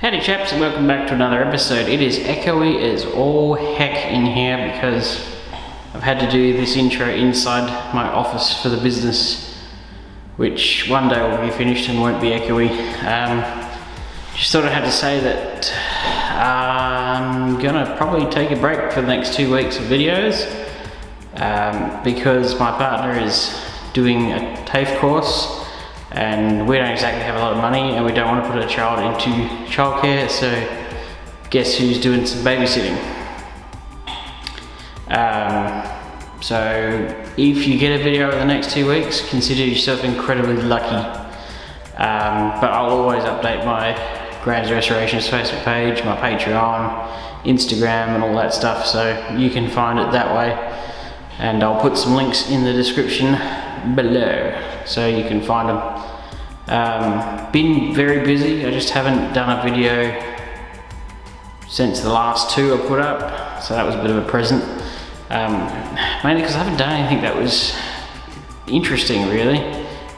Howdy chaps, and welcome back to another episode. It is echoey as all heck in here because I've had to do this intro inside my office for the business, which one day will be finished and won't be echoey. Just thought I had to say that I'm gonna probably take a break for the next 2 weeks of videos because my partner is doing a TAFE course and we don't exactly have a lot of money and we don't want to put a child into childcare, so guess who's doing some babysitting? So if you get a video in the next 2 weeks, consider yourself incredibly lucky. But I'll always update my Graham's Restorations Facebook page, my Patreon, Instagram and all that stuff, so you can find it that way. And I'll put some links in the description below so you can find them. Been very busy. I just haven't done a video since the last two I put up, so that was a bit of a present. Mainly because I haven't done anything that was interesting really.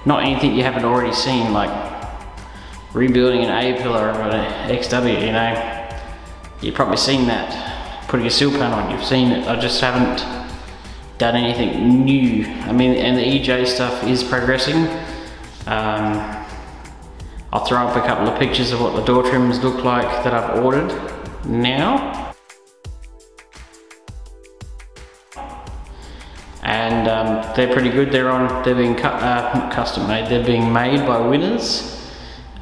Not anything you haven't already seen, like rebuilding an A-pillar or an XW, you know. You've probably seen that. Putting a sill panel on, you've seen it. I just haven't done anything new. I mean, and the EJ stuff is progressing. I'll throw up a couple of pictures of what the door trims look like that I've ordered now. And they're pretty good. They're being custom made. They're being made by winners.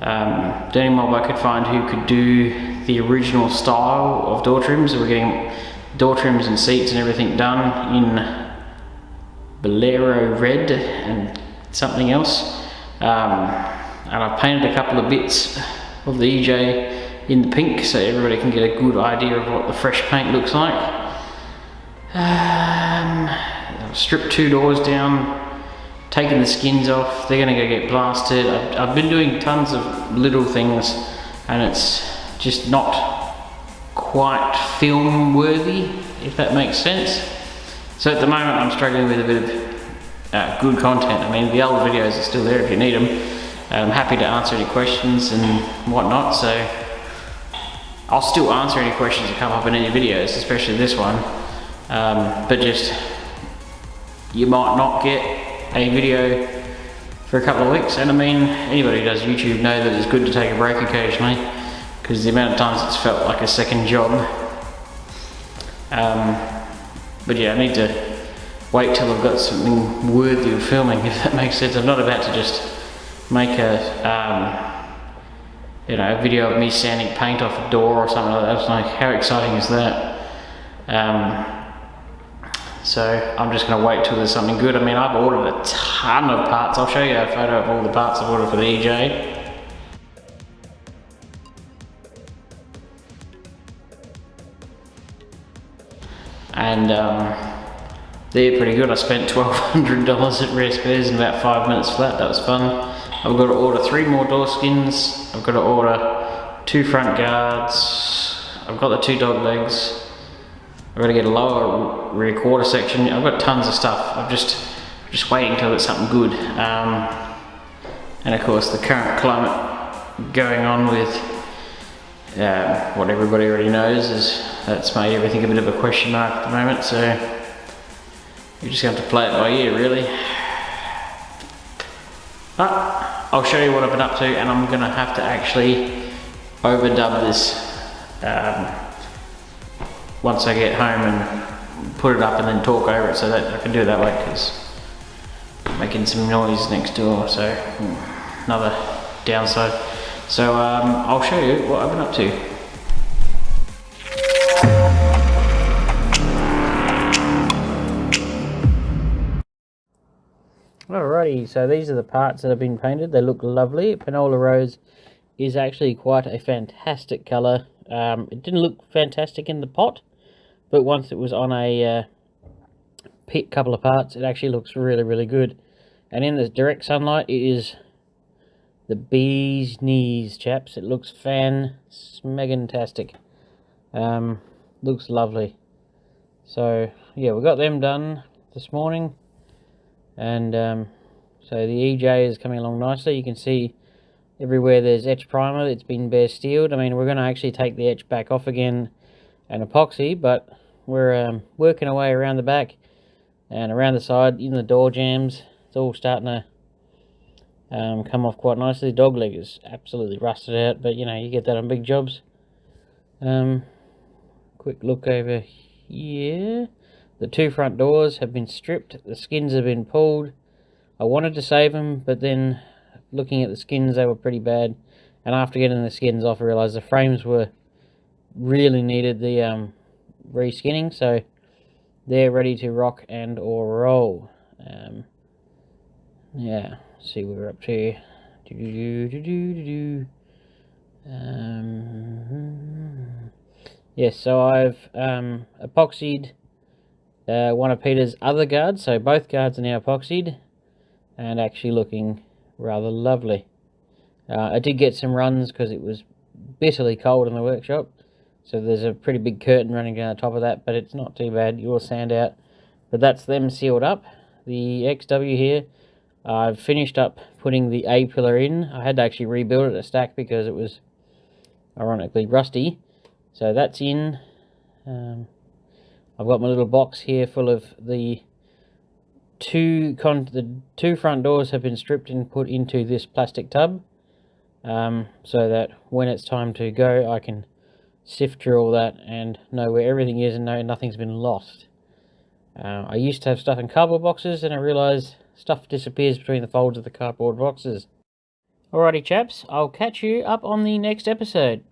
The only mob I could find who could do the original style of door trims. We're getting door trims and seats and everything done in Bolero red and something else. And I've painted a couple of bits of the EJ in the pink so everybody can get a good idea of what the fresh paint looks like. I've stripped 2 doors down, taken the skins off. They're gonna go get blasted. I've been doing tons of little things and it's just not quite film worthy, if that makes sense. So at the moment I'm struggling with a bit of good content. I mean, the old videos are still there if you need them. I'm happy to answer any questions and whatnot, so I'll still answer any questions that come up in any videos, especially this one. But just, you might not get a video for a couple of weeks, and I mean, anybody who does YouTube know that it's good to take a break occasionally, because the amount of times it's felt like a second job. But yeah, I need to wait till I've got something worthy of filming, if that makes sense. I'm not about to just make a video of me sanding paint off a door or something like that. It's like, how exciting is that? So I'm just going to wait till there's something good. I mean, I've ordered a ton of parts. I'll show you a photo of all the parts I've ordered for the EJ. And they're pretty good. I spent $1,200 at Rare Spares in about 5 minutes flat. That was fun. I've got to order 3 more door skins. I've got to order 2 front guards. I've got the 2 dog legs. I've got to get a lower rear quarter section. I've got tons of stuff. I'm just waiting until it's something good. And of course the current climate going on with what everybody already knows is that's made everything a bit of a question mark at the moment, so you just have to play it by ear really. But I'll show you what I've been up to, and I'm gonna have to actually overdub this once I get home and put it up and then talk over it, so that I can do it that way because I'm making some noise next door, so another downside. So I'll show you what I've been up to. Alrighty, so these are the parts that have been painted. They look lovely. Panola Rose is actually quite a fantastic colour. It didn't look fantastic in the pot, but once it was on a couple of parts, it actually looks really, really good. And in the direct sunlight, it is the bee's knees, chaps. It looks fan-smeggantastic. Looks lovely. So, yeah, we got them done this morning. And so the EJ is coming along nicely. You can see Everywhere there's etch primer, it's been bare steeled. I mean, we're going to actually take the etch back off again and epoxy, but we're working our way around the back and around the side in the door jambs. It's all starting to come off quite nicely. The dog leg is absolutely rusted out, but you know, you get that on big jobs. Quick look over here. The two front doors have been stripped. The skins have been pulled. I wanted to save them, but then looking at the skins, they were pretty bad. And after getting the skins off, I realised the frames were really needed the re-skinning, so they're ready to rock and or roll. Yeah, see what we're up to. Yes, so I've epoxied one of Peter's other guards, so both guards are now epoxied and actually looking rather lovely. I did get some runs because it was bitterly cold in the workshop, so there's a pretty big curtain running down the top of that, but it's not too bad. You will sand out, but that's them sealed up. The XW here, I've finished up putting the A pillar in. I had to actually rebuild it a stack because it was ironically rusty. So that's in. I've got my little box here full of the two front doors have been stripped and put into this plastic tub, so that when it's time to go, I can sift through all that and know where everything is and know nothing's been lost. I used to have stuff in cardboard boxes, and I realised stuff disappears between the folds of the cardboard boxes. Alrighty chaps, I'll catch you up on the next episode.